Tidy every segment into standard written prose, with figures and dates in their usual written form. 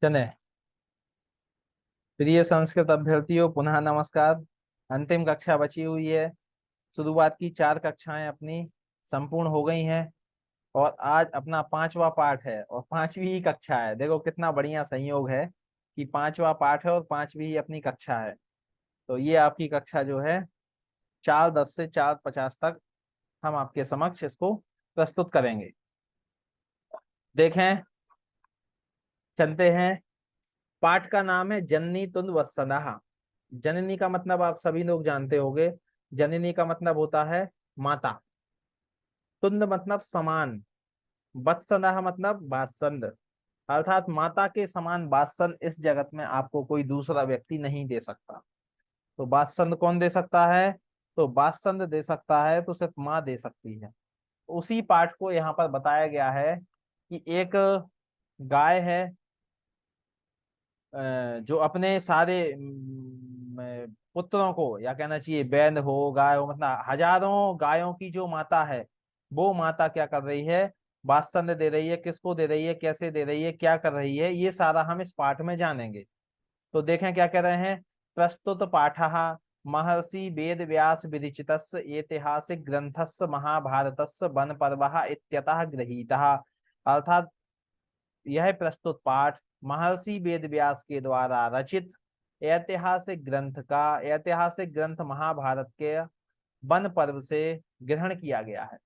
चले। प्रिय संस्कृत अभ्यर्थियों, पुनः नमस्कार। अंतिम कक्षा बची हुई है। शुरुआत की 4 कक्षाएं अपनी संपूर्ण हो गई हैं और आज अपना 5वां पाठ है और 5वीं ही कक्षा है। देखो कितना बढ़िया संयोग है कि 5वां पाठ है और 5वीं ही अपनी कक्षा है। तो ये आपकी कक्षा जो है 4:10 से 4:50 तक हम आपके समक्ष इसको प्रस्तुत करेंगे। देखें, चलते हैं। पाठ का नाम है जननी तुंद वत्सनः। जननी का मतलब आप सभी लोग जानते होंगे। जननी का मतलब होता है माता। तुंद मतलब समान। वत्सनः मतलब वात्सल्य। अर्थात माता के समान वात्सल्य इस जगत में आपको कोई दूसरा व्यक्ति नहीं दे सकता। तो वात्सल्य कौन दे सकता है? तो वात्सल्य दे सकता है तो सिर्फ माँ दे सकती है। उसी पाठ को यहाँ पर बताया गया है कि एक गाय है, जो अपने सारे पुत्रों को, या कहना चाहिए बैल हो गाय हो, मतलब हजारों गायों की जो माता है, वो माता क्या कर रही है? वात्सल्य दे रही है। किसको दे रही है, कैसे दे रही है, क्या कर रही है, ये सारा हम इस पाठ में जानेंगे। तो देखें क्या कह रहे हैं। प्रस्तुत पाठः महर्षि वेद व्यास विरचितस्य ऐतिहासिक ग्रंथस्य महाभारतस्य वन पर्वः इत्यतः गृहीतः। अर्थात यह प्रस्तुत पाठ महर्षि वेद व्यास के द्वारा रचित ऐतिहासिक ग्रंथ महाभारत के वन पर्व से ग्रहण किया गया है।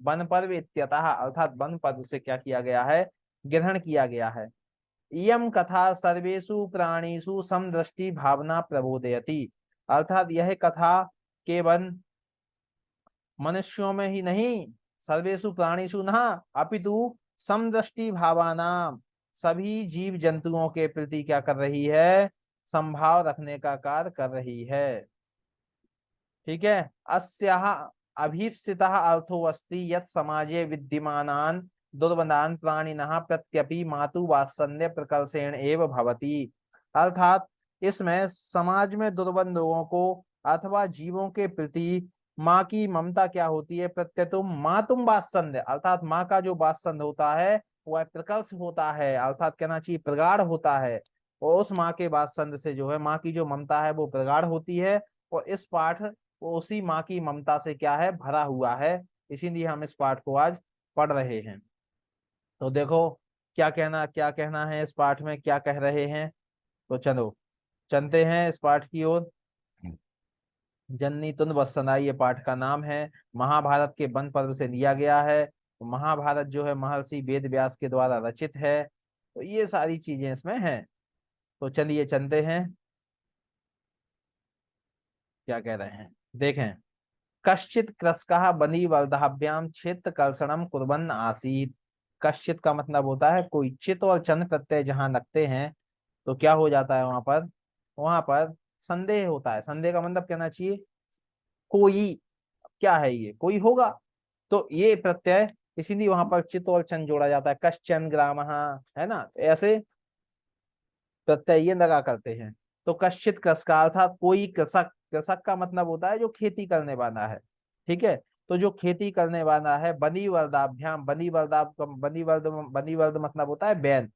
वन पर्व इत्यतः अर्थात वन पर्व से क्या किया गया है? ग्रहण किया गया है। इयम कथा सर्वेषु प्राणीषु समदृष्टि भावना प्रबोधयति। अर्थात यह कथा केवल मनुष्यों में ही नहीं, सर्वेषु प्राणीषु न अपितु समदृष्टि भावानाम, सभी जीव जंतुओं के प्रति क्या कर रही है? संभाव रखने का कार्य कर रही है। ठीक है। अस्याः अभीप्सितः अर्थो अस्ति यत् समाजे विद्यमानान् दुर्बलान् प्राणिनः प्रत्यपि मातु वात्सल्य प्रकर्षेण एव भवति। अर्थात इसमें समाज में दुर्बल लोगों को अथवा जीवों के प्रति माँ की ममता क्या होती है? प्रत्यतुम मातुम वात्सल्य, अर्थात माँ का जो वात्सल्य होता है वह प्रकर्ष होता है, अर्थात कहना चाहिए प्रगाढ़ होता है। और उस माँ के वात्सल्य से जो है माँ की जो ममता है वो प्रगाढ़ होती है। और इस पाठ वो उसी माँ की ममता से क्या है? भरा हुआ है। इसीलिए हम इस पाठ को आज पढ़ रहे हैं। तो देखो क्या कहना है इस पाठ में, क्या कह रहे हैं। तो चलो चलते हैं इस पाठ की ओर। जननी तुंद वत्सना ये पाठ का नाम है। महाभारत के वन पर्व से लिया गया है। तो महाभारत जो है महर्षि वेद व्यास के द्वारा रचित है। तो ये सारी चीजें इसमें हैं। तो चलिए चलते हैं, क्या कह रहे हैं देखें। कश्चित कृषकः बनीवर्धाभ्याम क्षेत्र कर्षणम कुर्वन् आसीत्। कश्चित का मतलब होता है कोई। चित और चंद प्रत्यय जहां लगते हैं तो क्या हो जाता है? वहां पर संदेह होता है। संदेह का मतलब कहना चाहिए कोई। क्या है? ये कोई होगा। तो ये प्रत्यय, इसीलिए वहां पर चित और चंद जोड़ा जाता है। कश्चन ग्रामः, है ना, ऐसे प्रत्यय ये लगा करते हैं। तो कश्चित कृषक अर्थात कोई कृषक। कृषक का मतलब होता है जो खेती करने वाला है। ठीक है। तो जो खेती करने वाला है, बनी वर्दाभ्याम, बनी वर्द मतलब होता है बैल।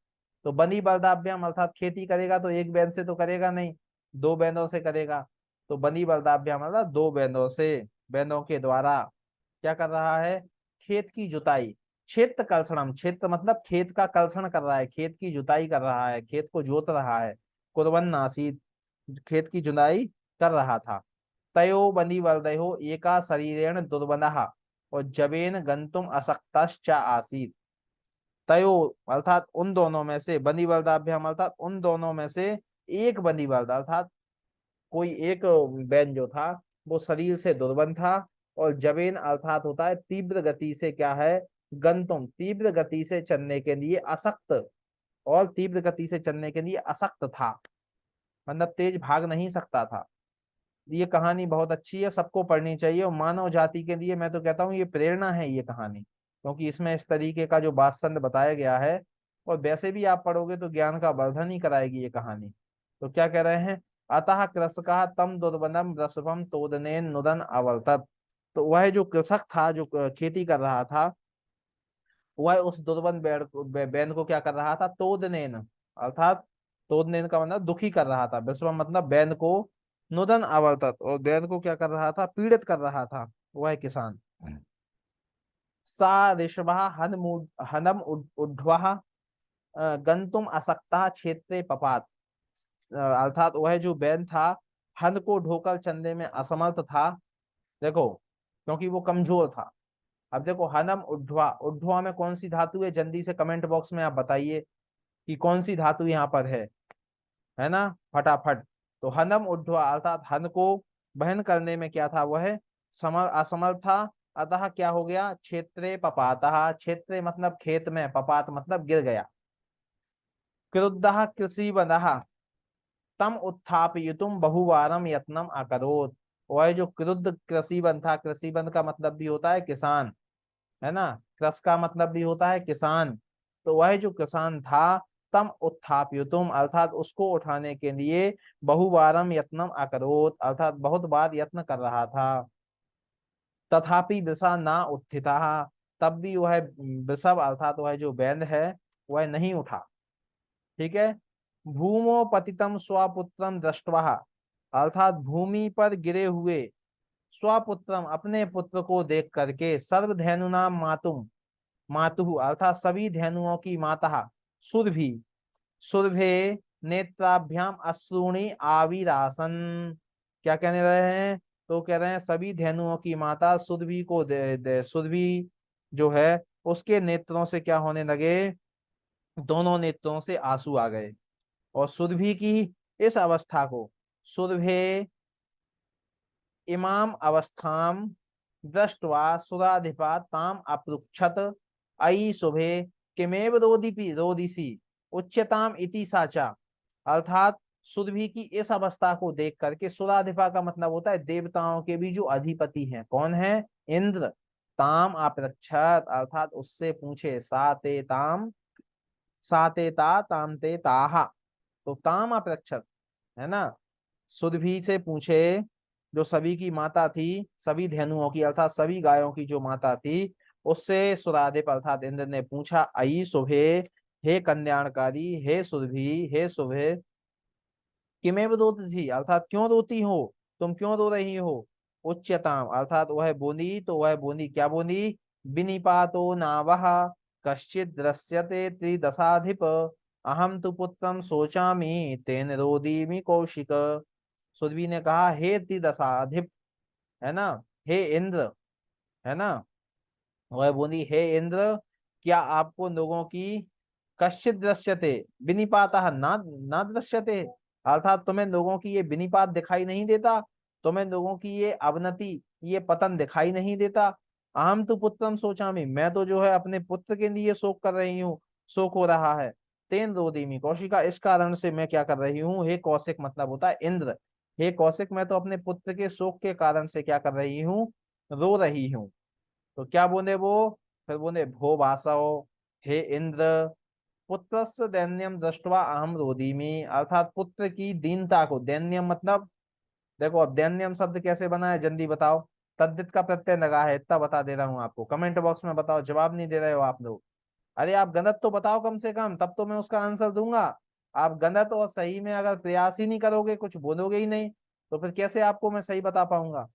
तो बनी वर्दाभ्याम अर्थात खेती करेगा तो एक बैल से तो करेगा नहीं, 2 बैलों से करेगा। तो बनी वर्दाभ्याम अर्थात 2 बैलों से, बैलों के द्वारा क्या कर रहा है? खेत की जुताई। क्षेत्र कर्षणम, क्षेत्र मतलब खेत का कर्षण कर रहा है, खेत की जुताई कर रहा है, खेत को जोत रहा है। कुर्वन् आसीत्, खेत की जुताई कर रहा था। तयो बनिवर्दयो एका शरीरेण दुर्बलः और जबेन गंतुम अशक्तश्च आसीत्। तयो अर्थात उन दोनों में से, बनिवर्दाभ्याम अर्थात उन दोनों में से एक बनिवर्द अर्थात कोई एक बैन जो था वो शरीर से दुर्बल था। और जबेन अर्थात होता है तीव्र गति से क्या है? गंतुम, तीव्र गति से चलने के लिए अशक्त, और तीव्र गति से चलने के लिए अशक्त था, मतलब तेज भाग नहीं सकता था। ये कहानी बहुत अच्छी है, सबको पढ़नी चाहिए। और मानव जाति के लिए मैं तो कहता हूँ ये प्रेरणा है ये कहानी, क्योंकि इसमें इस तरीके का जो वात्सल्य बताया गया है, और वैसे भी आप पढ़ोगे तो ज्ञान का वर्धन ही कराएगी ये कहानी। तो क्या कह रहे हैं। अतः कृषका तम दुर्बलम रसभम तोदने नुदन अवर्तत। तो वह जो कृषक था, जो खेती कर रहा था, वह उस दुर्बल बैल को क्या कर रहा था? तोदनेन अर्थात तोड़ने का मतलब दुखी कर रहा था, विश्वम मतलब बैन को, नुदन अवर्तत और बैन को क्या कर रहा था, पीड़ित कर रहा था, वह किसान। सा ऋषभ हनम उड्ढवा गंतुम असक्ता क्षेत्रे पपात। अर्थात वह जो बैन था, हन को ढोकर चलने में असमर्थ था। देखो, क्योंकि वो कमजोर था। अब देखो, हनम उड्ढवा, उड्ढवा में कौन सी धातु है, जल्दी से कमेंट बॉक्स में आप बताइए कि कौन सी धातु यहाँ पर है ना, फटाफट। तो हनम उड्ढवा अर्थात हन को वहन करने में क्या था, वह असमर्थ था। अतः क्या हो गया, क्षेत्रे पपातः, क्षेत्रे मतलब खेत में, पपात मतलब गिर गया। क्रुद्धः कृषिवदः तम उत्थापयितुम बहुवारम यत्नम अकरोत्। वह जो क्रुद्ध कृषिवन था, कृषिवन का मतलब भी होता है किसान, है ना, कृष का मतलब भी होता है किसान। तो वह जो किसान था, तम उत्थापयितुम अर्थात उसको उठाने के लिए, बहुवारम यत्नम अकरोत् अर्थात बहुत बार यत्न कर रहा था। तथापि वृषा ना उत्थिता, तब भी वह वृषभ अर्थात वह जो बैल है, वह नहीं उठा। ठीक है। भूमो पतितम स्वपुत्रम दृष्ट्वा अर्थात भूमि पर गिरे हुए स्वपुत्रम अपने पुत्र को देख करके, सर्वधेनुनाम मातुम मातु अर्थात सभी धेनुओं की माता, सुरभि सुरभे नेत्राभ्याम अश्रुणी आविरासन। क्या कहने रहे हैं, तो कह रहे हैं सभी धेनुओं की माता सुरभि को सुरभि जो है, उसके नेत्रों से क्या होने लगे, दोनों नेत्रों से आंसू आ गए। और सुरभि की इस अवस्था को, सुरभे इमाम अवस्थाम दृष्ट्वा सुराधिपा ताम अपृक्षत अयि शुभे किमेव रोदिपि रोदिसी उच्यताम इति साचा। अर्थात सुरभि की इस अवस्था को देख करके, सुराधिपा का मतलब होता है देवताओं के भी जो अधिपति हैं, कौन है, इंद्र। ताम अपृक्षत अर्थात उससे पूछे, साते ता ताम ते ताहा, तो ताम अपृक्षत, है ना, सुरभि से पूछे, जो सभी की माता थी, सभी धेनुओं की अर्थात सभी गायों की जो माता थी, उससे सुराधिप अर्थात इंद्र ने पूछा, अयि शुभे, हे कल्याणकारी, हे सुरभि, हे शुभे, किमेव रोती अर्थात क्यों रोती हो, तुम क्यों रो रही हो। उच्यताम अर्थात वह बोली, तो वह बोली, क्या बोली, विनिपातो नावह कश्चित दृश्यते त्रिदशाधिप अहम तु पुत्रम सोचामि तेन रोदीमि कौशिक। सुरभि ने कहा, हे त्रिदशाधिप, है ना, हे इंद्र, है ना, वह बोली, हे इंद्र, क्या आपको लोगों की कश्चित दृश्यते, विनिपातः ना ना दृश्यते अर्थात तुम्हें लोगों की ये विनिपात दिखाई नहीं देता, तुम्हें लोगों की ये अवनति, ये पतन दिखाई नहीं देता। अहम तो पुत्रम सोचामी, मैं तो जो है अपने पुत्र के लिए शोक कर रही हूँ, शोक हो रहा है। तेन रोदीमी कौशिका, इस कारण से मैं क्या कर रही हूँ, हे कौशिक मतलब होता है इंद्र, हे कौशिक, मैं तो अपने पुत्र के शोक के कारण से क्या कर रही हूँ, रो रही हूँ। तो क्या बोले वो, फिर बोले, भो वासव, हे इंद्र, पुत्रस्य दैन्यम दृष्ट्वा अहम रोदीमी अर्थात पुत्र की दीनता को, दैन्यम मतलब, देखो अब दैन्यम शब्द कैसे बना है, जल्दी बताओ। तद्धित का प्रत्यय लगा है, इतना बता दे रहा हूँ आपको, कमेंट बॉक्स में बताओ, जवाब नहीं दे रहे हो आप लोग। अरे आप गलत तो बताओ कम से कम, तब तो मैं उसका आंसर दूंगा। आप गलत और सही में अगर प्रयास ही नहीं करोगे, कुछ बोलोगे ही नहीं, तो फिर कैसे आपको मैं सही बता पाऊंगा।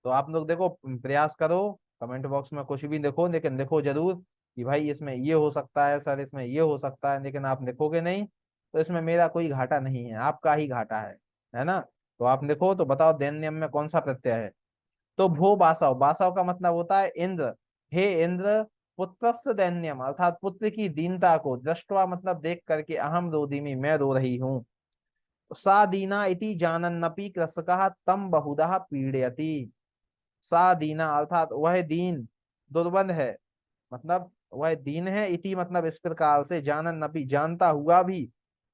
तो आप लोग देखो, प्रयास करो, कमेंट बॉक्स में कुछ भी लिखो, लेकिन लिखो जरूर कि भाई इसमें ये हो सकता है सर, इसमें ये हो सकता है, लेकिन आप लिखोगे नहीं तो इसमें मेरा कोई घाटा नहीं है, आपका ही घाटा है ना। तो आप लिखो, तो बताओ दैन्यम में कौन सा प्रत्यय है। तो भो बासव, बासव का मतलब होता है इंद्र, हे इंद्र, पुत्रस्य दैन्यम अर्थात पुत्र की दीनता को, दृष्टवा मतलब देख करके, अहम रोदिमी मैं रो रही हूँ। सा दीना इति जानन्नपि कृषकः तम बहुधा पीड़यति। सा दीना अर्थात वह दीन, दुर्बल है, मतलब वह दीन है, इति मतलब इस प्रकार से, जानन नपी जानता हुआ भी,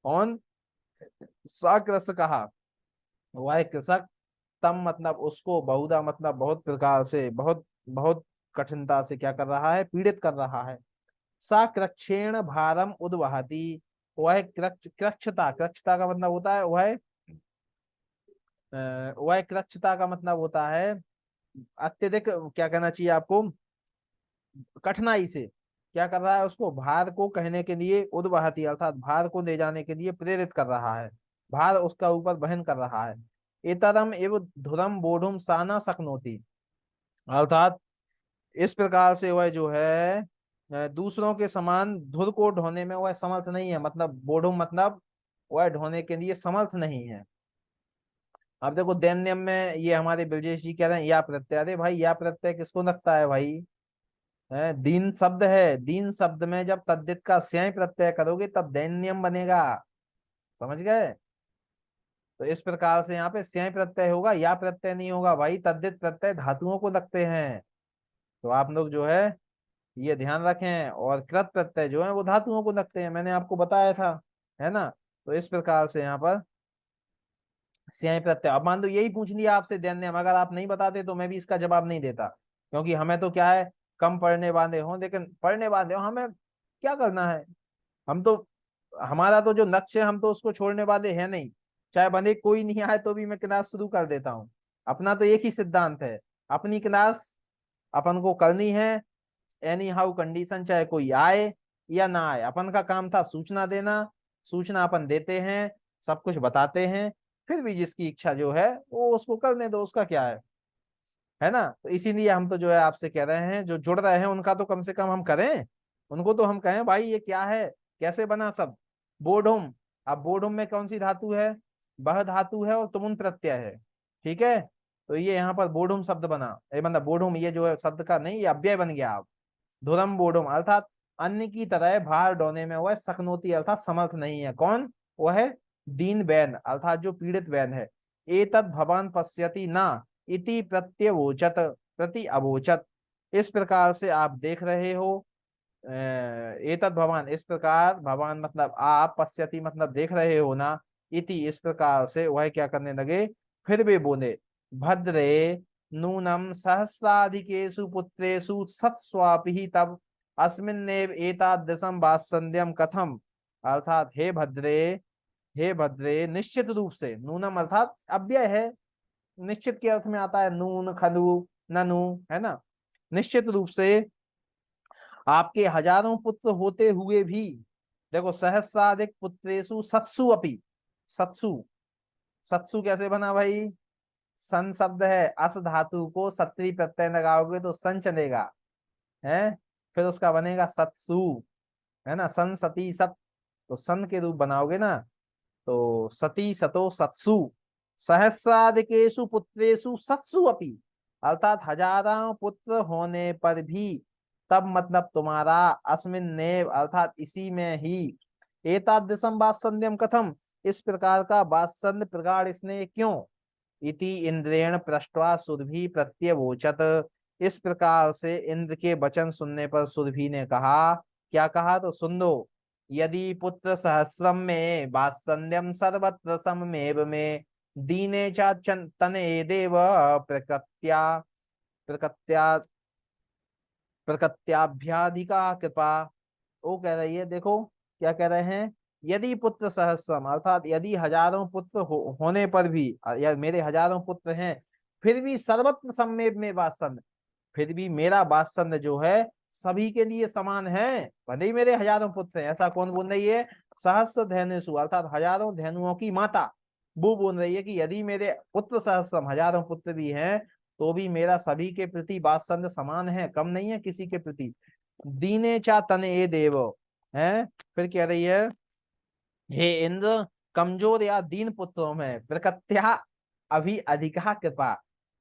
कौन, सा कृषक कहा, वह कृषक, तम मतलब उसको, बहुधा मतलब बहुत प्रकार से, बहुत बहुत कठिनता से क्या कर रहा है, पीड़ित कर रहा है। सा कृक्षेण भारम उद्वहती, वह कृक्षता, कृक्षता का मतलब होता है वह, वह कृक्षता का मतलब होता है अत्यधिक, क्या कहना चाहिए आपको, कठिनाई से, क्या कर रहा है, उसको भार को कहने के लिए उद्वहती अर्थात भार को ले जाने के लिए प्रेरित कर रहा है, भार उसका ऊपर वहन कर रहा है। इतरम एव धुरम बोधुम साना सकनोति, अर्थात इस प्रकार से वह जो है दूसरों के समान धुर को ढोने में वह समर्थ नहीं है, मतलब बोधुम मतलब वह ढोने के लिए समर्थ नहीं है। अब देखो दैन्यम में ये हमारे ब्रजेश जी कह रहे हैं या प्रत्यय, अरे भाई या प्रत्यय किसको लगता है भाई, दीन शब्द है, दीन शब्द में जब तद्धित का स्याय प्रत्यय करोगे तब दैन्यम बनेगा, समझ गए। तो इस प्रकार से यहाँ पे स्याय प्रत्यय होगा, या प्रत्यय नहीं होगा भाई, तद्धित प्रत्यय धातुओं को लगते हैं। तो आप लोग जो है ये ध्यान रखें, और कृत प्रत्यय जो है वो धातुओं को लगते हैं, मैंने आपको बताया था, है ना। तो इस प्रकार से यहाँ पर स्याय प्रत्यय, अब मान लो यही पूछ लिया आपसे दैन्यम, अगर आप नहीं बताते तो मैं भी इसका जवाब नहीं देता, क्योंकि हमें तो क्या है, कम पढ़ने वाले हों, लेकिन पढ़ने वाले हों हमें क्या करना है, हम तो, हमारा तो जो लक्ष्य है हम तो उसको छोड़ने वाले हैं नहीं, चाहे भले कोई नहीं आए तो भी मैं क्लास शुरू कर देता हूँ। अपना तो एक ही सिद्धांत है, अपनी क्लास अपन को करनी है, एनी हाउ कंडीशन, चाहे कोई आए या ना आए, अपन का काम था सूचना देना, सूचना अपन देते हैं, सब कुछ बताते हैं, फिर भी जिसकी इच्छा जो है वो उसको करने दो, उसका क्या है ना। तो इसीलिए हम तो जो है आपसे कह रहे हैं, जो जुड़ रहे हैं उनका तो कम से कम हम करें, उनको तो हम कहें भाई ये क्या है, कैसे बना सब, बोडुम। अब बोडुम में कौन सी धातु है, बह धातु है और तुमुन प्रत्यय है, ठीक है। तो ये यहाँ पर बोडुम शब्द बना, ये मतलब बोडुम ये जो है शब्द का नहीं, ये अव्यय बन गया अब। धुरम बोडुम अर्थात अन्य की तरह भार ढोने में वह सकनोती अर्थात समर्थ नहीं है, कौन, वह है दीन बैन अर्थात जो पीड़ित बैन है। एतद भवान पश्यति ना इति प्रत्यवोचत प्रति अवोचत, इस प्रकार से आप देख रहे हो, एतद भवान इस प्रकार, भवान मतलब आप, पश्यति मतलब देख रहे हो ना, इति इस प्रकार से वह क्या करने लगे, फिर भी बोले, भद्रे नूनम सहस्राधिकेषु पुत्रेषु सत्स्वापि तब अस्मिन्नेव एतादृशम वात्सल्यम कथम, अर्थात हे भद्रे, हे भद्रे निश्चित रूप से, नूनम अर्थात अव्यय है, निश्चित के अर्थ में आता है, नून खलु ननु, है ना। निश्चित रूप से आपके हजारों पुत्र होते हुए भी, देखो सहस्राधिक पुत्रेषु सत्सु अपि, सत्सु, सत्सु कैसे बना भाई, सन शब्द है, अस धातु को सत्री प्रत्यय लगाओगे तो सन चलेगा, है, फिर उसका बनेगा सत्सु, है ना, सन सती सत, तो सन के रूप बनाओगे ना, तो सती सतो सत्सु, सहस्राधिकेषु पुत्रेषु सत्सु अपि, अर्थात हजारों पुत्र होने पर भी, तब मतलब तुम्हारा, अस्मिन नेव अर्थात इसी में ही, एतादृशम वात्सल्यम कथम, इस प्रकार का वात्सल्य प्रगाढ़ इसने क्यों, इति इंद्रेण पृष्ट्वा सुरभि प्रत्यवोचत, इस प्रकार से इंद्र के वचन सुनने पर सुरभि ने कहा, क्या कहा, तो सुन दो, यदि पुत्र सहस्रम में वात्सल्यम सर्वत्र सममेव में दीने तने देव प्रकृत्या प्रकृत्या प्रकृत्याभ्याधिका कृपा, वो कह रही है, देखो क्या कह रहे हैं, यदि पुत्र सहस्रम अर्थात यदि हजारों पुत्र होने पर भी, या मेरे हजारों पुत्र हैं, फिर भी सर्वत्र सम्मेद में वात्सल्य, फिर भी मेरा वात्सल्य जो है सभी के लिए समान है, भले ही मेरे हजारों पुत्र हैं, ऐसा कौन बोल रही है, सहस्र धैनुषु अर्थात हजारों धैनुओं की माता, वो बोल रही है कि यदि मेरे पुत्र सहस्रम हजारों पुत्र भी हैं, तो भी मेरा सभी के प्रति वात्सल्य समान है, कम नहीं है किसी के प्रति। दीने चा तने ए देव, है, फिर कह रही है, हे इंद्र, कमजोर या दीन पुत्रों में प्रकृत्या अभी अधिका कृपा,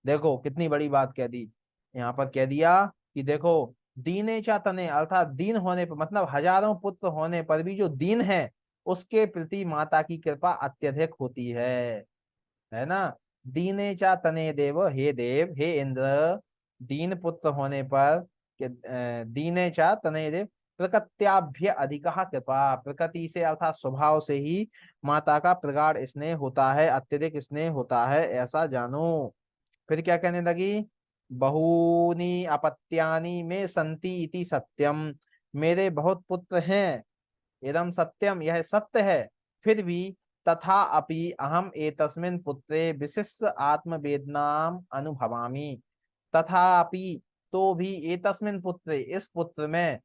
देखो कितनी बड़ी बात कह दी, यहाँ पर कह दिया कि देखो, दीने चा तने अर्थात दीन होने पर, मतलब हजारों पुत्र होने पर भी जो दीन है उसके प्रति माता की कृपा अत्यधिक होती है ना। दीने चा तने देव, हे देव, हे इंद्र, दीन पुत्र होने पर दीने चा तने देव प्रकृत्याभ्य अधिका कृपा, प्रकृति से अर्थात स्वभाव से ही माता का प्रगाढ़ स्नेह होता है, अत्यधिक स्नेह होता है, ऐसा जानो। फिर क्या कहने लगी, बहूनी अपत्यानि में संति इति सत्यम, मेरे बहुत पुत्र हैं, इदम सत्यम यह सत्य है, फिर भी तथा अपि अहम एतस्मिन् पुत्रे विशिष्ट आत्मवेदनाम अनुभवामि, तथापि तो भी एतस्मिन् पुत्रे इस पुत्र में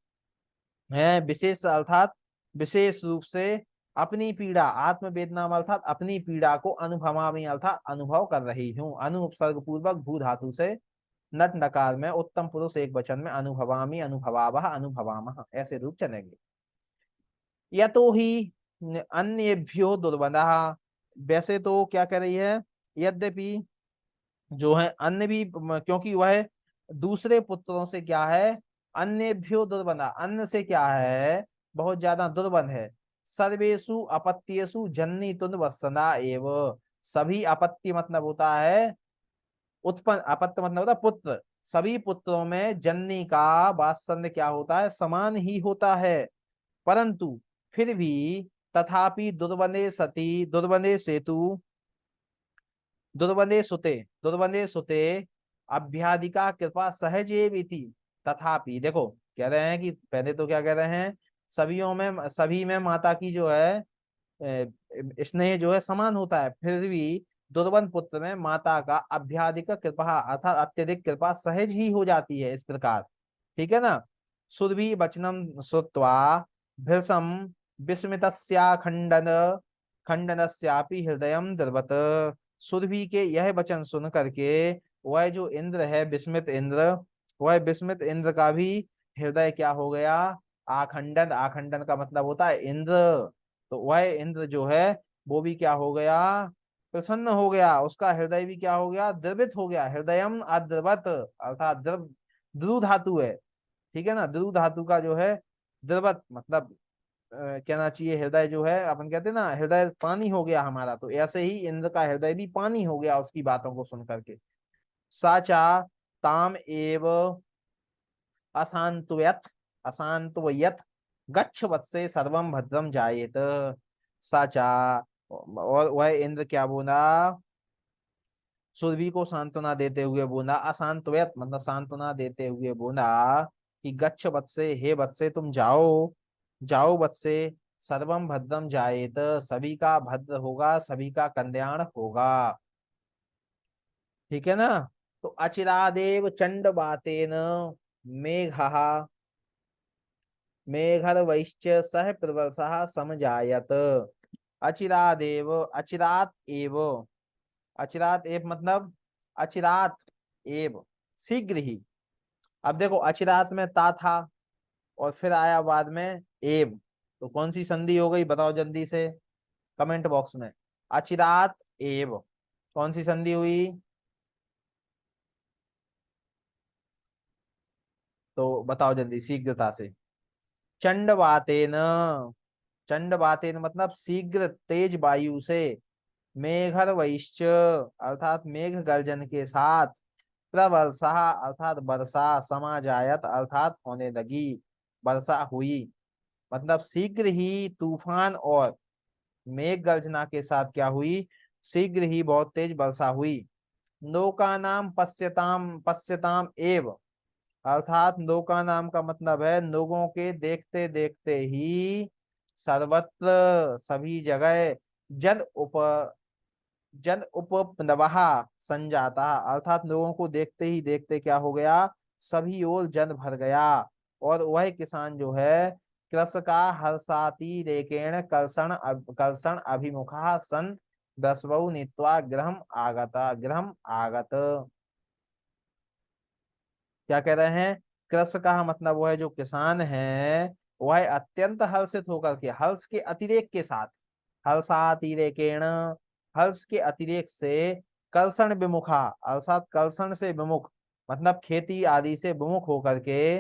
है विशेष अर्थात विशेष रूप से अपनी पीड़ा, आत्मवेदना अर्थात अपनी पीड़ा को अनुभवामी अर्थात अनुभव कर रही हूँ। अनु उपसर्ग पूर्वक भू धातु से नट नकार में उत्तम पुरुष एक वचन में अनुभवामी, अनुभवावः, अनुभवामः ऐसे रूप चलेंगे। यतो ही अन्येभ्यो दुर्बलः, वैसे तो क्या कह रही है, यद्यपि जो है अन्य भी क्योंकि वह दूसरे पुत्रों से क्या है, अन्येभ्यो दुर्बला, अन्य से क्या है बहुत ज्यादा दुर्बल है। सर्वेषु अपत्येषु जन्नी तुन्वत्सना एव, सभी अपत्य मतलब होता है उत्पन्न, अपत्य मतलब होता है पुत्र, सभी पुत्रों में जननी का वात्सल्य क्या होता है, समान ही होता है। परंतु फिर भी तथापि दुर्बले सती, दुर्बले सेतु, दुर्बले सुते, दुर्बले सुते अभ्यादिका कृपा सहजेव इति। तथापि देखो कह रहे हैं कि पहले तो क्या कह रहे हैं, सभियों में, सभी में माता की जो है स्नेह जो है समान होता है, फिर भी दुर्बल पुत्र में माता का अभ्याधिक कृपा अर्थात अत्यधिक कृपा सहज ही हो जाती है, इस प्रकार। ठीक है ना। सुरभि वचनम श्रुत्वा भृशम विस्मितस्या खंडन खंडनस्यापि हृदय द्रवत। सुरभि के यह वचन सुन करके वह जो इंद्र है विस्मित इंद्र, वह विस्मित इंद्र का भी हृदय क्या हो गया, आखंडन, आखंडन का मतलब होता है इंद्र, तो वह इंद्र जो है वो भी क्या हो गया, प्रसन्न हो गया, उसका हृदय भी क्या हो गया, द्रवित हो गया। हृदयम अद्रवत अर्थात द्रव, द्रु धातु है, ठीक है ना, द्रु धातु का जो है द्रवत मतलब कहना चाहिए हृदय जो है, अपन कहते हैं ना हृदय पानी हो गया हमारा, तो ऐसे ही इंद्र का हृदय भी पानी हो गया उसकी बातों को सुन करके। साचा ताम एव अशांतुयत, अशांतुयत गच्छ वत्से सर्वम भद्रम जायेत। साचा, और वह इंद्र क्या बोला, सुरभि को सांत्वना देते हुए बोला, अशांतव्यत मतलब सांत्वना देते हुए बोला कि गच्छ वत्से, हे वत्से तुम जाओ, जाओ वत्से, सर्वम भद्रम जायेत, सभी का भद्र होगा, सभी का कल्याण होगा। ठीक है ना। तो अचिरादेव चंड बातेन मेघः, मेघर्वैश्च सह प्रवर्षः समजायत। अचिरादेव, अचिरात एव, अचिरात एव मतलब अचिरात एव शीघ्र ही। अब देखो अचिरात में ता था और फिर आया बाद में एव, तो कौन सी संधि हो गई बताओ जल्दी से कमेंट बॉक्स में। अचिरात एव कौन सी संधि हुई, तो बताओ जल्दी शीघ्रता से। चंडवातेन, चंडवातेन मतलब शीघ्र तेज वायु से, मेघर्वैश्च अर्थात मेघ गर्जन के साथ, प्रवर्षा अर्थात वर्षा, समाजायत अर्थात होने लगी, वर्षा हुई, मतलब शीघ्र ही तूफान और मेघ गर्जना के साथ क्या हुई, शीघ्र ही बहुत तेज वर्षा हुई। नौका नाम पश्यताम, पश्यताम एव अर्थात नौका नाम का मतलब है लोगों के देखते देखते ही, सर्वत्र सभी जगह, जल उप, जल उपप्लवः संजाता अर्थात लोगों को देखते ही देखते क्या हो गया, सभी ओर जल भर गया। और वह किसान जो है कृष का हर्षाति रेकेण कर्षण अभिमुखा सन दस्वौ नीत्वा गृहम आगता, गृहम आगत। क्या कह रहे हैं, कृष का मतलब वह जो किसान है वह अत्यंत हर्षित होकर के, हर्ष के अतिरेक के साथ, हर्षातिरेकेण हर्ष के अतिरेक से, कर्षण विमुखा अर्थात कर्षण से विमुख मतलब खेती आदि से विमुख होकर के,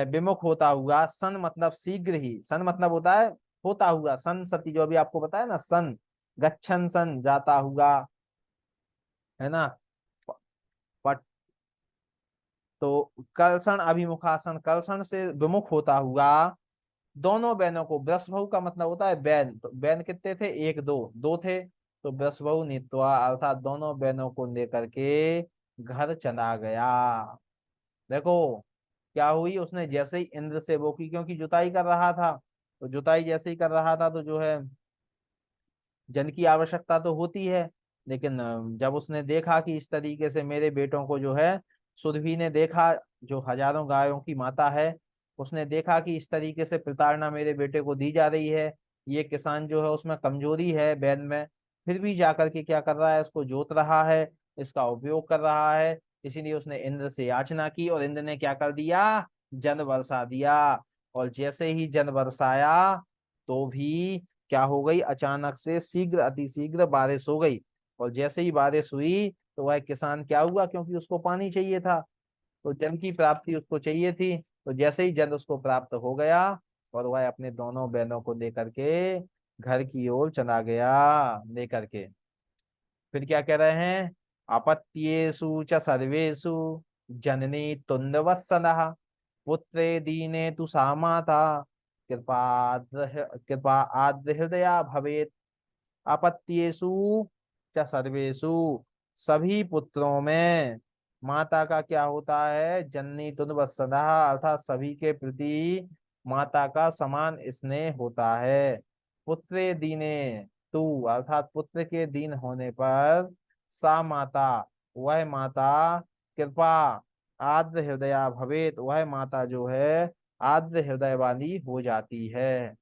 विमुख होता हुआ, सन मतलब शीघ्र ही, सन मतलब होता है होता हुआ, सन सती जो अभी आपको बताया ना, सन गच्छन सन जाता हुआ, है ना। प- तो कलसन अभिमुखासन कलसन से विमुख होता हुआ, दोनों बहनों को, वृषभु का मतलब होता है बैन, तो बैन कितने थे, एक दो, दो थे, तो वृषभु नीत्वा अर्थात दोनों बहनों को लेकर के घर चला गया। देखो क्या हुई, उसने जैसे ही इंद्र से वो की, क्योंकि जुताई कर रहा था, तो जुताई जैसे ही कर रहा था तो जो है जन की आवश्यकता तो होती है, लेकिन जब उसने देखा कि इस तरीके से मेरे बेटों को जो है, सुरभि ने देखा जो हजारों गायों की माता है, उसने देखा कि इस तरीके से प्रताड़ना मेरे बेटे को दी जा रही है, ये किसान जो है उसमें कमजोरी है बैन में, फिर भी जाकर के क्या कर रहा है, उसको जोत रहा है, इसका उपयोग कर रहा है। इसीलिए उसने इंद्र से याचना की और इंद्र ने क्या कर दिया, जन बरसा दिया। और जैसे ही जन बरसाया तो भी क्या हो गई, अचानक से शीघ्र अतिशीघ्र बारिश हो गई। और जैसे ही बारिश हुई तो वह किसान क्या हुआ, क्योंकि उसको पानी चाहिए था, तो जल की प्राप्ति उसको चाहिए थी, तो जैसे ही जल उसको प्राप्त हो गया और वह अपने दोनों बहनों को लेकर के घर की ओर चला गया लेकर के। फिर क्या कह रहे हैं, अपत्येषु च सर्वेषु जननी तुंदवत्सनः पुत्रे दीने तु सा माता कृपा आद्र हृदया भवेत्। अपत्येषु च सर्वेषु, सभी पुत्रों में माता का क्या होता है, जननी तुंदवत्सनः, अर्थात सभी के प्रति माता का समान स्नेह होता है। पुत्रे दीने, तू अर्थात पुत्र के दीन होने पर, सा माता वह माता, कृपा आद्र हृदया भवेत वह माता जो है आद्र हृदय वाली हो जाती है।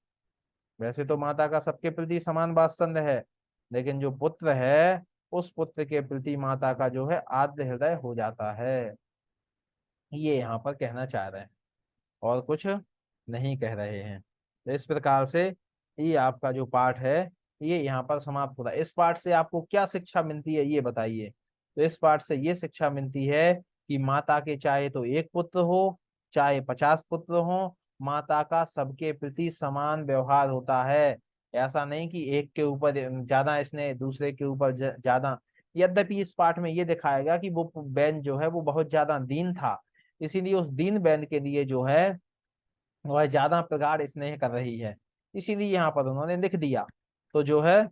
वैसे तो माता का सबके प्रति समान वात्सल्य है, लेकिन जो पुत्र है उस पुत्र के प्रति माता का जो है आद्र हृदय हो जाता है, ये यहाँ पर कहना चाह रहे हैं, और कुछ नहीं कह रहे हैं। तो इस प्रकार से ये आपका जो पाठ है ये यहाँ पर समाप्त होता है। इस पाठ से आपको क्या शिक्षा मिलती है ये बताइए। तो इस पाठ से ये शिक्षा मिलती है कि माता के चाहे तो एक पुत्र हो चाहे 50 पुत्र हो, माता का सबके प्रति समान व्यवहार होता है। ऐसा नहीं कि एक के ऊपर ज्यादा स्नेह, दूसरे के ऊपर ज्यादा। यद्यपि इस पाठ में ये दिखाया गया कि वो बैन जो है वो बहुत ज्यादा दीन था, इसीलिए उस दीन बैन के लिए जो है वह ज्यादा प्रगाढ़ स्नेह कर रही है, इसीलिए यहाँ पर उन्होंने लिख दिया। तो जो है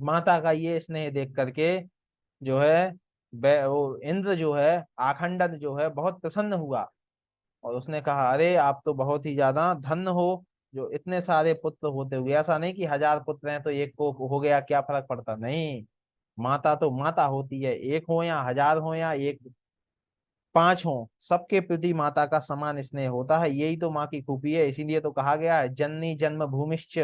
माता का ये स्नेह देख करके जो है वो इंद्र जो है आखंडन जो है बहुत प्रसन्न हुआ, और उसने कहा अरे आप तो बहुत ही ज्यादा धन्य हो, जो इतने सारे पुत्र होते हुए, ऐसा नहीं कि 1000 पुत्र हैं तो एक को हो गया क्या फर्क पड़ता, नहीं। माता तो माता होती है, एक हो या 1000 हो या एक 5 हो, सबके प्रति माता का समान स्नेह होता है, यही तो माँ की खूबी है। इसीलिए तो कहा गया है जननी जन्म भूमिश्च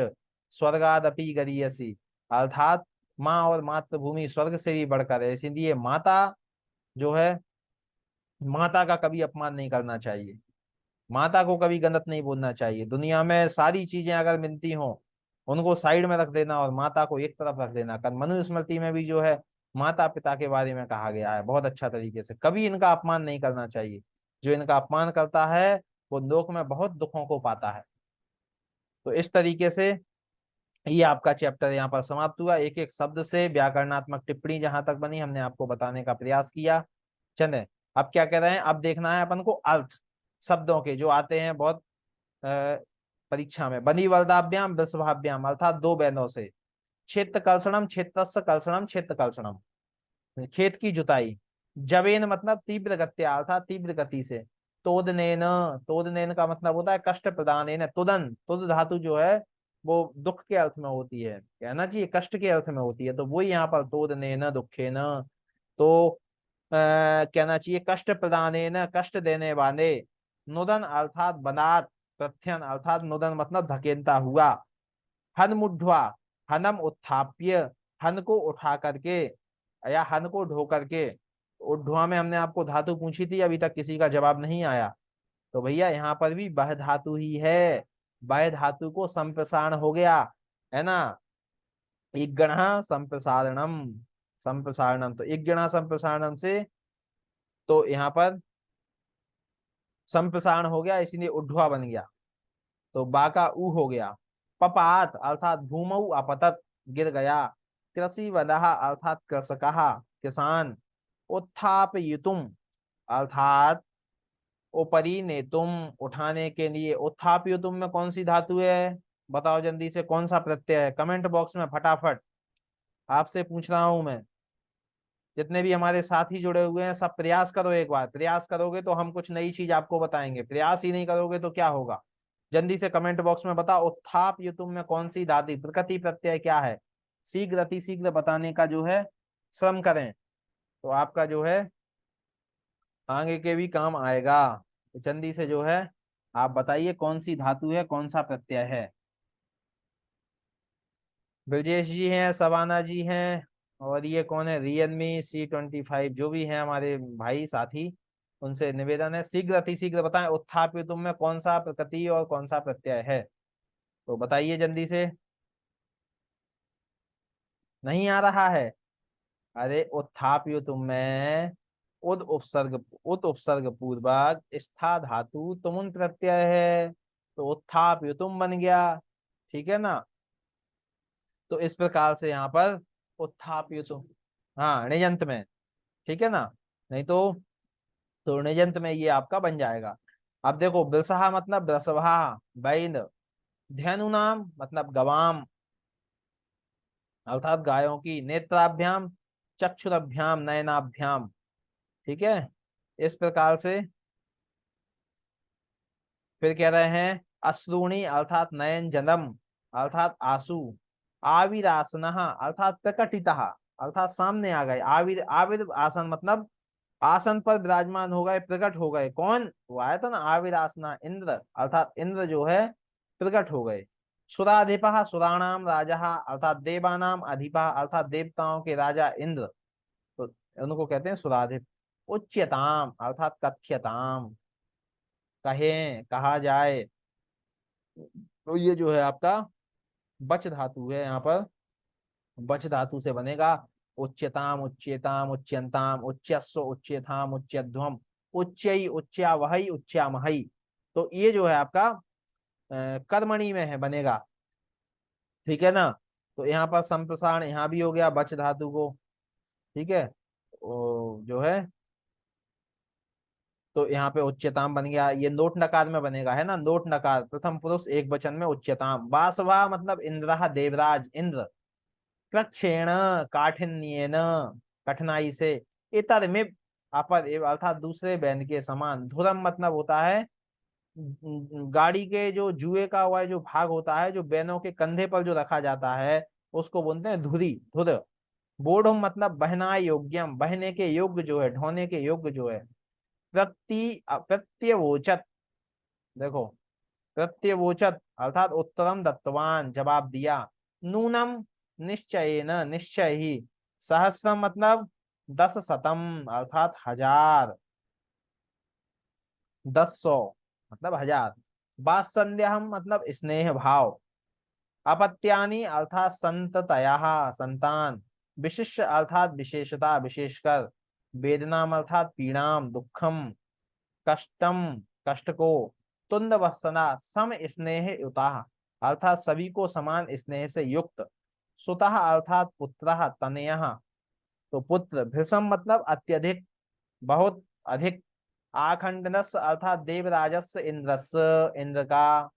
स्वर्गादपि गरीयसी, अर्थात माँ और मातृभूमि स्वर्ग से भी बढ़कर है। इसीलिए माता जो है, माता का कभी अपमान नहीं करना चाहिए, माता को कभी गलत नहीं बोलना चाहिए। दुनिया में सारी चीजें अगर मिलती हों उनको साइड में रख देना और माता को एक तरफ रख देना। कल मनुस्मृति में भी जो है माता पिता के बारे में कहा गया है बहुत अच्छा तरीके से, कभी इनका अपमान नहीं करना चाहिए। जो इनका अपमान करता है वो लोक में बहुत दुखों को पाता है। तो इस तरीके से ये आपका चैप्टर यहाँ पर समाप्त हुआ। एक एक शब्द से व्याकरणात्मक टिप्पणी जहां तक बनी हमने आपको बताने का प्रयास किया। चले, अब क्या कह रहे हैं, अब देखना है अपन को अर्थ शब्दों के जो आते हैं बहुत अ, परीक्षा में। बनी वरदाभ्याम वृषभाभ्याम, अर्थात दो बैलों से। क्षेत्र कलसणम क्षेत्रस्य कलसणम क्षेत्र कलसणम, खेत की जुताई। जवेन मतलब तीव्र गत्या, अर्थात तीव्र गति से। तोदनेन, तोदनेन का मतलब होता है कष्ट प्रदान। तुदन, तुद धातु जो है वो दुख के अर्थ में होती है, कहना चाहिए कष्ट के अर्थ में होती है, तो वही यहाँ पर तोदनेन दुखेन। तो कहना चाहिए कष्ट प्रदान, कष्ट देने वाले। नुदन अर्थात बनात, प्रथ्यन अर्थात नुदन मतलब धकेलता हुआ। हन मुढ़वा, हनम उत्थाप्य, हन को उठा करके या हन को ढो करके। उड्ढवा में हमने आपको धातु पूछी थी, अभी तक किसी का जवाब नहीं आया। तो भैया यहाँ पर भी बह धातु ही है, बह धातु को संप्रसारण हो गया है ना। इगण संप्रसारणम, संप्रसारणम, तो इगण संप्रसारणम से तो यहाँ पर संप्रसारण हो गया, इसलिए उड्ढवा बन गया। तो बा का ऊ हो गया। पपात अर्थात भूमऊ अपतत, गिर गया। कृषि वदह अर्थात कृषकः किसान। उत्थापयितुम अर्थात ऊपरी नेतुम उठाने के लिए। उत्थापयितुम में कौन सी धातु है, बताओ जल्दी से, कौन सा प्रत्यय है, कमेंट बॉक्स में फटाफट, आपसे पूछ रहा हूं मैं। जितने भी हमारे साथी जुड़े हुए हैं सब प्रयास करो, एक बार प्रयास करोगे तो हम कुछ नई चीज आपको बताएंगे, प्रयास ही नहीं करोगे तो क्या होगा। जल्दी से कमेंट बॉक्स में बताओ उत्थाप युतुम में कौन सी धातु, प्रकृति प्रत्यय क्या है। शीघ्र अति शीघ्र बताने का जो है श्रम करें, तो आपका जो है आगे के भी काम आएगा। तो जल्दी से जो है आप बताइए कौन सी धातु है, कौन सा प्रत्यय है। ब्रजेश जी हैं, सवाना जी हैं, और ये कौन है, Realme C25, जो भी हैं हमारे भाई साथी, उनसे निवेदन है शीघ्र अतिशीघ्र बताएं उत्थापित तुम में कौन सा प्रकृति और कौन सा प्रत्यय है। तो बताइए जल्दी से। नहीं आ रहा है। अरे उत्थाप्युतुम में उद उपसर्ग पूर्वक स्था धातु तुमुन प्रत्यय है, तो उत्थाप्युतुम बन गया। ठीक है ना। तो इस प्रकार से यहाँ पर उत्थाप्युतुम, हाँ णिजंत में। ठीक है ना। नहीं तो णिजंत में ये आपका बन जाएगा। अब देखो बिलसहा मतलब ब्रसभा, बैन। धेनु नाम मतलब गवाम, अर्थात गायों की। नेत्राभ्याम चक्षुरभ्याम नयनाभ्याम। ठीक है। इस प्रकार से फिर कह रहे हैं अश्रुणी अर्थात नयन जनम, अर्थात आंसू। आविरासन अर्थात प्रकटिता, अर्थात सामने आ गए। आविर आविर आसन मतलब आसन पर विराजमान हो गए, प्रकट हो गए। कौन, वो आया था ना आविरासना, इंद्र, अर्थात इंद्र जो है प्रकट हो गए। सुराधिपा सुराणाम राजा, अर्थात देवानाम अधिपा, अर्थात देवताओं के राजा इंद्र, तो उनको कहते हैं सुराधिप। उच्यताम अर्थात कथ्यताम, कहें कहा जाए। तो ये जो है आपका बच धातु है यहाँ पर। बच धातु से बनेगा उच्यताम उच्यताम उच्यंताम उच्यस्व उच्यथाम उच्यध्वम उच्चई उच्चा वही उच्चा महई। तो ये जो है आपका कर्मणि में है बनेगा। ठीक है ना। तो यहाँ पर संप्रसारण यहाँ भी हो गया बच धातु को। ठीक है। जो है, तो यहाँ पे उच्चताम बन गया। ये नोट नकार में बनेगा, है ना, नोट नकार प्रथम पुरुष एक वचन में उच्चताम। वासवा मतलब इंद्र देवराज इंद्र। कृच्छेण काठिन्येन कठिनाई से। इतर में अपर एव अर्थात दूसरे बैन के समान। धुरम मतलब होता है गाड़ी के जो जुए का हुआ जो भाग होता है, जो बैनों के कंधे पर जो रखा जाता है, उसको बोलते हैं धुरी, धुर। बोढ़ मतलब बहना योग्यम, बहने के योग्य जो है, ढोने के योग्य जो है। प्रत्यवोचत, देखो प्रत्यवोचत अर्थात उत्तरम दत्तवान, जवाब दिया। नूनम निश्चयेन निश्चय ही। सहस्रम मतलब 10 शतम, अर्थात 1000। 10 100 मतलब 1000। वात्सल्यम मतलब स्नेह भाव। अपत्यानि अर्थात संततया संतान। विशिष्ट अर्थात विशेषता विशेषकर। वेदनाम अर्थात पीड़ाम दुखम। कष्टम कष्ट को। तुंद वत्सना सम स्नेह युताः, अर्थात सभी को समान स्नेह से युक्त। सुतः अर्थात पुत्रः तनयः, तो पुत्र। भृशम मतलब अत्यधिक, बहुत अधिक। आखंडनस अर्थात देवराजस्य इंद्रस्य, इंद्र का।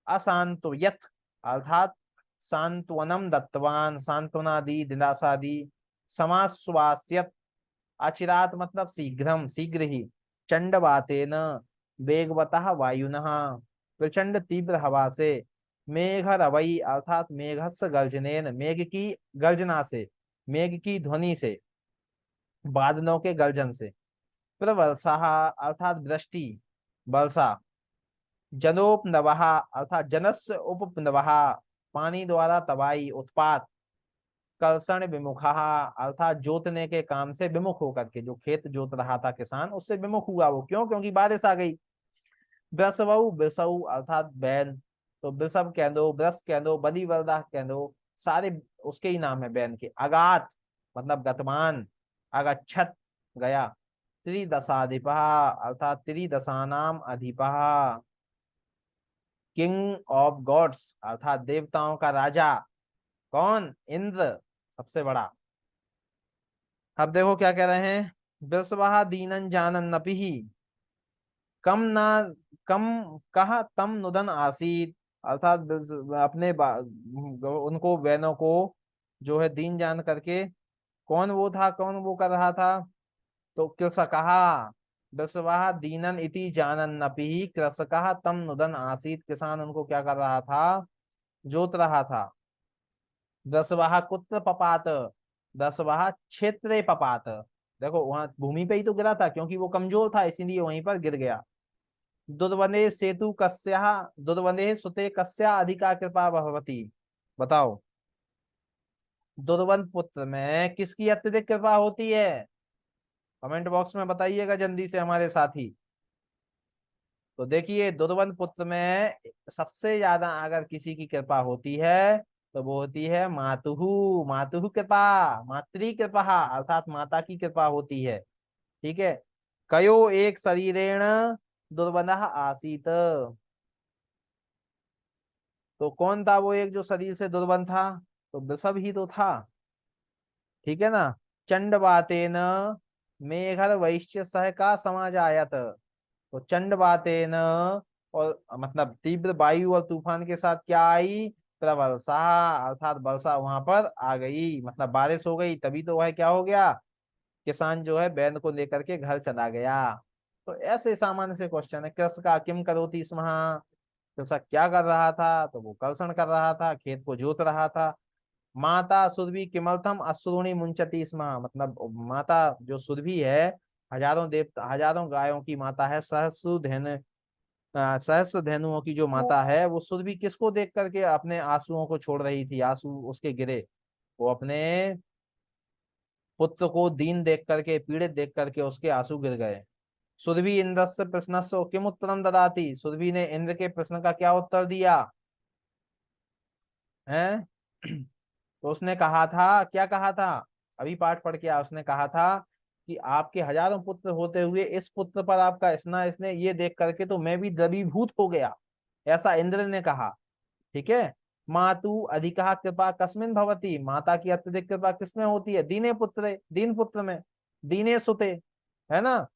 अशांतुयत अर्थात सांत्वनम दत्तवान, सांत्वना दी, दिलासा दी। समाश्वास्यत अचिरात मतलब शीघ्रम शीघ्र ही। चंडवातेन वेगवतः वायुनः, प्रचंड तीव्र हवा से। मेघ रवई अर्थात मेघस्य गर्जनेन, मेघ की गर्जना से, मेघ की ध्वनि से, बादलों के गर्जन से। प्रवर्षा अर्थात वृष्टि, वर्षा। जनोपनवः अर्थात जनस्य उपनवः, पानी द्वारा तबाही उत्पात। कर्षण विमुखा अर्थात जोतने के काम से विमुख होकर के, जो खेत जोत रहा था किसान उससे विमुख हुआ वो, क्यों, क्योंकि बारिश आ गई। वृषभु वृषऊ अर्थात बैल, तो वृषभ कह दो, वृष कह दो, बदी वरदा कह दो, सारे उसके ही नाम है बैन के। अगात मतलब गतमान, अगच्छत गया। त्रिदशाधिपः अर्थात त्रिदशानाम अधिपः। किंग ऑफ गॉड्स अर्थात देवताओं का राजा। कौन, इंद्र, सबसे बड़ा। अब देखो क्या कह रहे हैं। बिस्वाहा दीनन जानन नपि, कम ना, कम कहा तम नुदन आसीत, अर्थात अपने उनको बहनों को जो है दीन जान करके, कौन वो था, कौन वो कर रहा था। तो कृषकहा, बिस्वाहा दीनन इति जानन नपि कृषकहा तम नुदन आसीत, किसान उनको क्या कर रहा था, जोत रहा था। 10वां कुत्र पपात, 10वां क्षेत्रे पपात। देखो वहां भूमि पे ही तो गिरा था, क्योंकि वो कमजोर था इसीलिए वहीं पर गिर गया। दुर्वने सेतु कस्या दुर्वने सुते कस्या अधिका कृपा भवती। बताओ, दुर्वन पुत्र में किसकी अत्यधिक कृपा होती है? कमेंट बॉक्स में बताइएगा जल्दी से हमारे साथी। तो देखिए, दुर्वन पुत्र में सबसे ज्यादा अगर किसी की कृपा होती है तो वो होती है मातुहु। मातुहु कृपा, मातृ कृपा, अर्थात माता की कृपा होती है। ठीक है। कयो एक शरीरेण दुर्वनः आसीत। तो कौन था वो एक जो शरीर से दुर्बन था? तो वृषभ ही तो था। ठीक है ना। चंड बातेन मेघर वैश्य सह का समाज आयत। तो चंड बातेन, और मतलब तीव्र वायु और तूफान के साथ क्या आई? प्रवर्षा, अर्थात वर्षा वहां पर आ गई, मतलब बारिश हो गई, तभी तो वह क्या हो गया, किसान जो है बैल को लेकर के घर चला गया। तो ऐसे सामान्य से क्वेश्चन है। कृषक का किम करोति स्म, कृषक क्या कर रहा था? तो वो कर्षण कर रहा था, खेत को जोत रहा था। माता सुरभि किमर्थम अश्रूणि मुंचती स्म, मतलब माता जो सुरभि है, हजारों देवता हजारों गायों की माता है, सहस्र धेनु, सहस्र धेनुओं की जो माता है, वो सुरभि किसको देख करके अपने आंसुओं को छोड़ रही थी? आंसू उसके गिरे, वो अपने पुत्र को दीन देख करके, पीड़ित देख करके उसके आंसू गिर गए। सुरभि इंद्रस्य प्रश्नस्य किम उत्तरम ददाति, सुरभि ने इंद्र के प्रश्न का क्या उत्तर दिया है? तो उसने कहा था, क्या कहा था? अभी पाठ पढ़ के उसने कहा था कि आपके हजारों पुत्र होते हुए इस पुत्र पर आपका स्नेह स्नेह ये देख करके तो मैं भी द्रवीभूत हो गया, ऐसा इंद्र ने कहा। ठीक है। मातु अधिका कृपा कस्मिन भवती, माता की अत्यधिक कृपा किसमें होती है? दीने पुत्र, दीन पुत्र में, दीने सुते, है ना।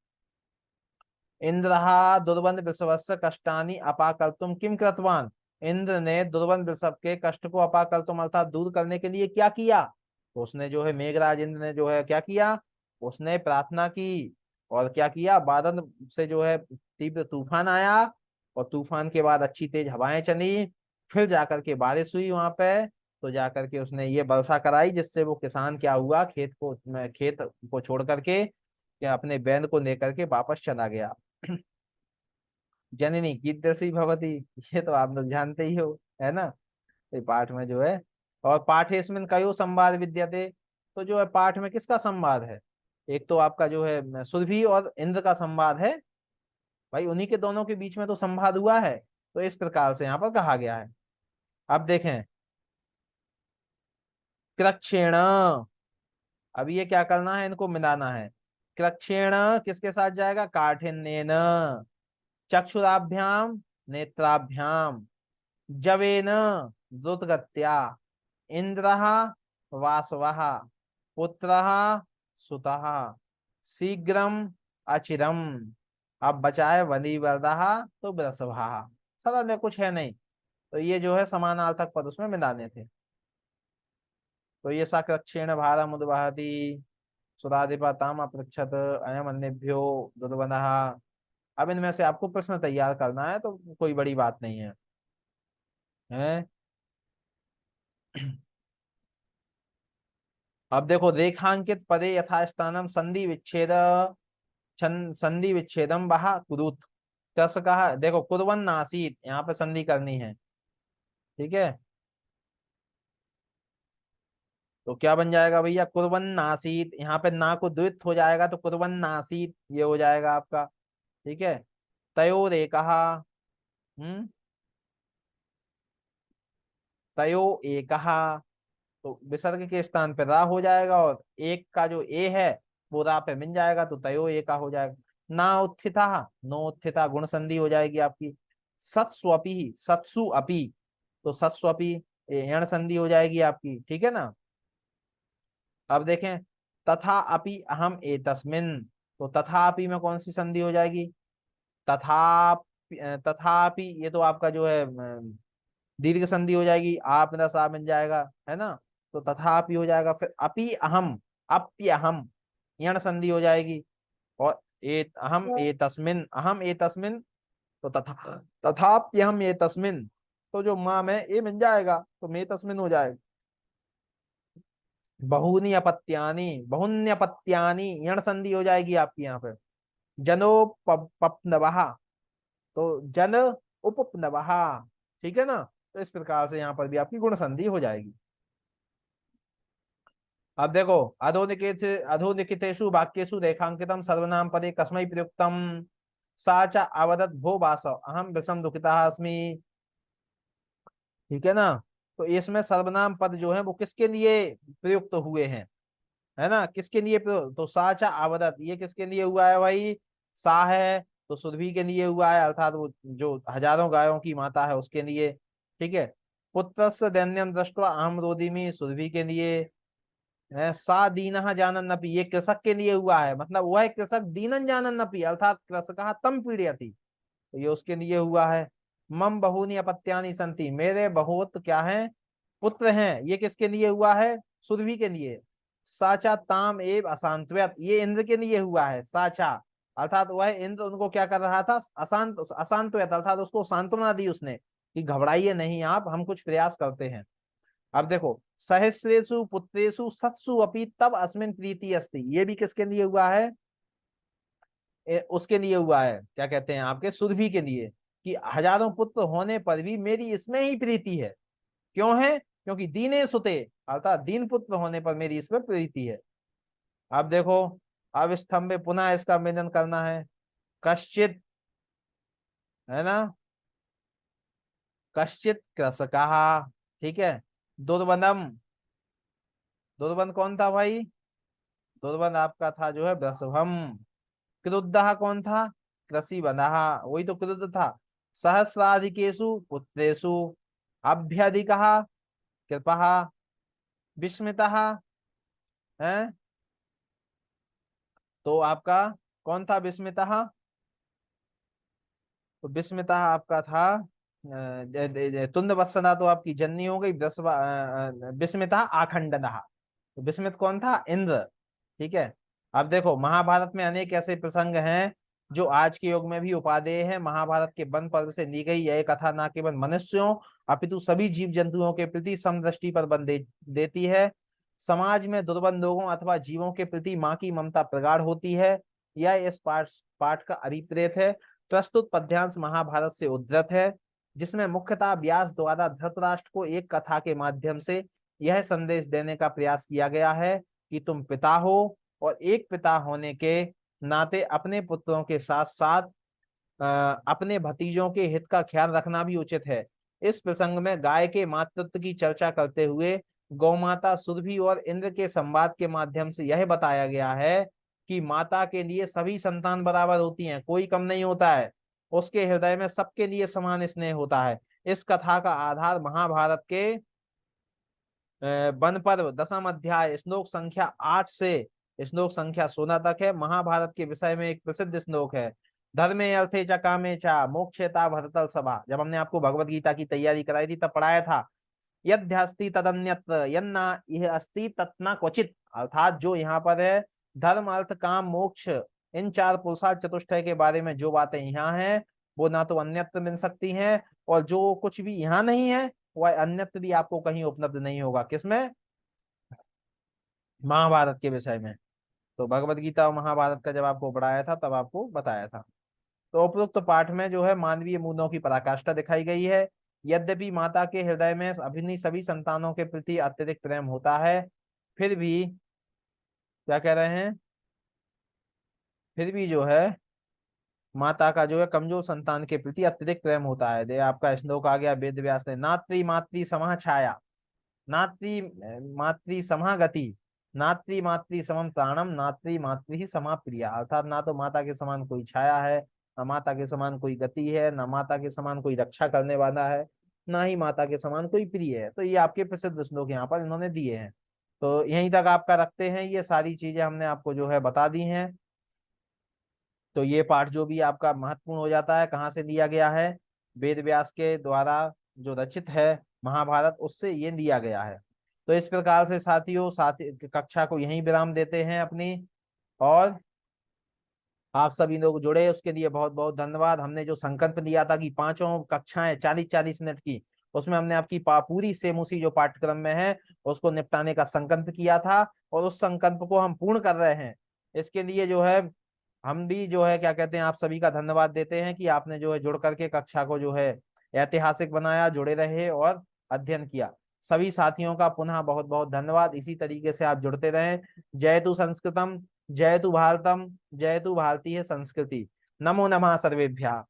इंद्रहा दुर्बंध वृषभस्य कष्टानि अपाकर्तुम किम कृतवान, इंद्र ने दुर्बंध वृषभ के कष्ट को अपाकर्तुम अर्थात दूर करने के लिए क्या किया? तो उसने जो है, मेघराज इंद्र ने जो है क्या किया? उसने प्रार्थना की। और क्या किया? बादल से जो है तीव्र तूफान आया, और तूफान के बाद अच्छी तेज हवाएं चली, फिर जाकर के बारिश हुई वहां पे। तो जाकर के उसने ये वर्षा कराई, जिससे वो किसान क्या हुआ, खेत को छोड़ करके या अपने बैल को लेकर के वापस चला गया। जननी कीदृशी भवती, ये तो आप लोग जानते ही हो, है ना। ये पाठ में जो है, और पाठेस्मिन कयो संवाद विद्यते, तो जो है पाठ में किसका संवाद है? एक तो आपका जो है सुरभि और इंद्र का संवाद है। भाई उन्हीं के दोनों के बीच में तो संवाद हुआ है। तो इस प्रकार से यहाँ पर कहा गया है। अब देखें, कृक्षेण, अब ये क्या करना है? इनको मिलाना है। कृक्षेण किसके साथ जाएगा? काठिन्येन, चक्षुराभ्याम, नेत्राभ्याम, जवेन, द्रुतगत्या, इंद्रः वासवः, पुत्रः सुतः, शीघ्रम अचिरम। अब बचा है वलिवर्दः तो वृषभः। सरल है, कुछ है नहीं। तो ये जो है समानार्थक पद उसमें मिलाने थे। तो ये साक्षेण भारम उद्वहति सुराधिपताम अपृच्छत अयम अन्यभ्यो दुर्वनः। अब इनमें से आपको प्रश्न तैयार करना है, तो कोई बड़ी बात नहीं है, हैं? अब देखो, रेखांकित पदे यथास्थानम संधि विच्छेद संधि विच्छेदम वहा कुरुत। कस कहा, देखो कुरवन नासीत, यहाँ पे संधि करनी है। ठीक है। तो क्या बन जाएगा भैया? कुरवन नासीत, यहाँ पे ना को द्वित हो जाएगा तो कुरवन नासीत ये हो जाएगा आपका। ठीक है। तयोर एकहा, हम्म, तयो एकहा, तो विसर्ग के स्थान पे रा हो जाएगा, और एक का जो ए है वो रा पे मिल जाएगा, तो तयो एका हो जाएगा। ना उत्थिता, नो उत्थिता गुण संधि हो जाएगी आपकी। सत्स्वपी, सत्सु अपी, तो सत्स्वपी यण संधि हो जाएगी आपकी। ठीक है ना। अब देखें, तथा अपि अहम एतस्मिन, तो तथा अपि में कौन सी संधि हो जाएगी? तथा, तथापि ये तो आपका जो है दीर्घ संधि हो जाएगी, आप मेरा सा बन जाएगा, है ना। तो तथापि हो जाएगा। फिर अपि अहम, अप्यहम यण संधि हो जाएगी। और ए अहम ए तस्मिन, अहम ए तस्मिन, तो तथा, तथाप्यहम ए तस्मिन, तो जो माँ में ए बन जाएगा तो मे तस्मिन हो जाएगा। बहुनी अपत्यानी, बहुन्यपत्यानी यण संधि हो जाएगी आपकी यहाँ पे। जनो पप्नवः, तो जन उपप्लवः, ठीक है ना। तो इस प्रकार से यहाँ पर भी आपकी गुण संधि हो जाएगी। अब देखो, अधोनिकितेषु वाक्येषु रेखांकितम सर्वनाम पदे कस्मै प्रयुक्तम, सा च अवदत् भो वासव अहम विषम दुखिता अस्मि, ठीक है ना। तो इसमें सर्वनाम पद जो है वो किसके लिए प्रयुक्त हुए हैं, है ना, किसके लिए प्रयुक्त, तो सा च अवदत् ये किसके लिए हुआ है भाई, सा है तो सुरभि के लिए हुआ है, अर्थात वो जो हजारों गायों की माता है उसके लिए, ठीक है। पुत्रस्य दैन्यम दृष्ट्वा अहम रोदिमि, सुरभि के लिए है। सा दीनः जानन नपि ये कृषक के लिए हुआ है, मतलब वह कृषक दीनन जानन नपि अर्थात कृषकः तम पीड़यति, तो ये उसके लिए हुआ है। मम बहूनि अपत्यानि संति मेरे बहुत क्या है, पुत्र हैं, ये किसके लिए हुआ है, सुरभि के लिए। साचा ताम एव अशांतव्यत ये इंद्र के लिए हुआ है, साचा अर्थात वह इंद्र उनको क्या कर रहा था, अशांत अशांतव्यत अर्थात उसको सांत्वना दी उसने कि घबराइए नहीं आप, हम कुछ प्रयास करते हैं। अब देखो, सहस्रेषु पुत्रेषु सत्सु अपि तब अस्मिन प्रीति अस्ति ये भी किसके लिए हुआ है, उसके लिए हुआ है, क्या कहते हैं आपके सुरभि के लिए, कि हजारों पुत्र होने पर भी मेरी इसमें ही प्रीति है। क्यों है, क्योंकि दीने सुते अर्थात दीन पुत्र होने पर मेरी इसमें प्रीति है। अब देखो, अब स्तंभ में पुनः इसका मिलन करना है। कश्चित, है ना, कश्चित कृषकः, ठीक है। दुर्बनम, दुर्बन कौन था भाई, दुर्बन आपका था जो है वृषभम। क्रुद्धः कौन था, कृषि बंधः, वही तो क्रुद्ध था। सहस्राधिकेषु पुत्रेषु अभ्यधिकः कृपः विस्मितः, है, तो आपका कौन था विस्मितः, तो विस्मितः आपका था तुंद वत्सना तो आपकी जननी हो गई, विस्मितः आखंडनः, तो विस्मित कौन था, इंद्र, ठीक है। अब देखो, महाभारत में अनेक ऐसे प्रसंग हैं जो आज के युग में भी उपादेय है। महाभारत के वन पर्व से ली गई यह कथा न केवल मनुष्यों अपितु सभी जीव जंतुओं के प्रति समदृष्टि पर बल देती है। समाज में दुर्बल लोगों अथवा जीवों के प्रति माँ की ममता प्रगाढ़ होती है। यह इस पाठ का अभिप्रेत है। प्रस्तुत पद्यांश महाभारत से उद्धृत है, जिसमें मुख्यतः व्यास द्वारा धृतराष्ट्र को एक कथा के माध्यम से यह संदेश देने का प्रयास किया गया है कि तुम पिता हो और एक पिता होने के नाते अपने पुत्रों के साथ साथ अपने भतीजों के हित का ख्याल रखना भी उचित है। इस प्रसंग में गाय के मातृत्व की चर्चा करते हुए गौमाता सुरभि और इंद्र के संवाद के माध्यम से यह बताया गया है कि माता के लिए सभी संतान बराबर होती हैं, कोई कम नहीं होता है, उसके हृदय में सबके लिए समान स्नेह होता है। इस कथा का आधार महाभारत के वन पर्व दसम अध्याय श्लोक संख्या 8 से श्लोक संख्या 16 तक है। महाभारत के विषय में एक प्रसिद्ध श्लोक है, धर्मे अर्थे च कामे च मोक्षेता भरतल सभा। जब हमने आपको भगवत गीता की तैयारी कराई थी तब पढ़ाया था, यद्यस्ति तदन्यत्र यन्ना यह अस्ति तत्ना क्वचित, अर्थात जो यहाँ पर है धर्म अर्थ काम मोक्ष इन चार पुरुषार्थ चतुष्टय के बारे में जो बातें यहाँ हैं वो ना तो अन्यत्र मिल सकती हैं, और जो कुछ भी यहाँ नहीं है वह अन्यत्र भी आपको कहीं उपलब्ध नहीं होगा। किसमें, महाभारत के विषय में। तो भगवत गीता और महाभारत का जब आपको पढ़ाया था तब आपको बताया था। तो उपरोक्त तो पाठ में जो है मानवीय मूल्यों की पराकाष्ठा दिखाई गई है। यद्यपि माता के हृदय में अपनी सभी संतानों के प्रति अत्यधिक प्रेम होता है, फिर भी क्या कह रहे हैं, फिर भी जो है माता का जो है कमजोर संतान के प्रति अत्यधिक प्रेम होता है। दे आपका श्लोक आ गया वेद व्यास ने, नात्री मातृ समः छाया, नात्री मातृ समः गति, नात्री मातृ समम प्राणम, नात्री मातृ ही समा प्रिया, अर्थात ना तो माता के समान कोई छाया है, ना माता के समान कोई गति है, ना माता के समान कोई रक्षा करने वाला है, ना ही माता के समान कोई प्रिय है। तो ये आपके प्रसिद्ध श्लोक यहाँ पर इन्होंने दिए हैं। तो यहीं तक आपका रखते हैं, ये सारी चीजें हमने आपको जो है बता दी हैं। तो ये पाठ जो भी आपका महत्वपूर्ण हो जाता है, कहाँ से लिया गया है, वेद व्यास के द्वारा जो रचित है महाभारत उससे ये लिया गया है। तो इस प्रकार से साथियों साथी कक्षा को यहीं विराम देते हैं अपनी, और आप सभी लोग जुड़े उसके लिए बहुत बहुत धन्यवाद। हमने जो संकल्प लिया था कि पांचों कक्षाएं 40-40 मिनट की, उसमें हमने आपकी पूरी सेमुसी जो पाठ्यक्रम में है उसको निपटाने का संकल्प किया था, और उस संकल्प को हम पूर्ण कर रहे हैं। इसके लिए जो है हम भी जो है क्या कहते हैं आप सभी का धन्यवाद देते हैं कि आपने जो है जुड़ करके कक्षा को जो है ऐतिहासिक बनाया, जुड़े रहे और अध्ययन किया। सभी साथियों का पुनः बहुत बहुत धन्यवाद। इसी तरीके से आप जुड़ते रहें। जयतु संस्कृतम, जयतु भारतम, जयतु भारतीय संस्कृति। नमो नमः सर्वेभ्यः।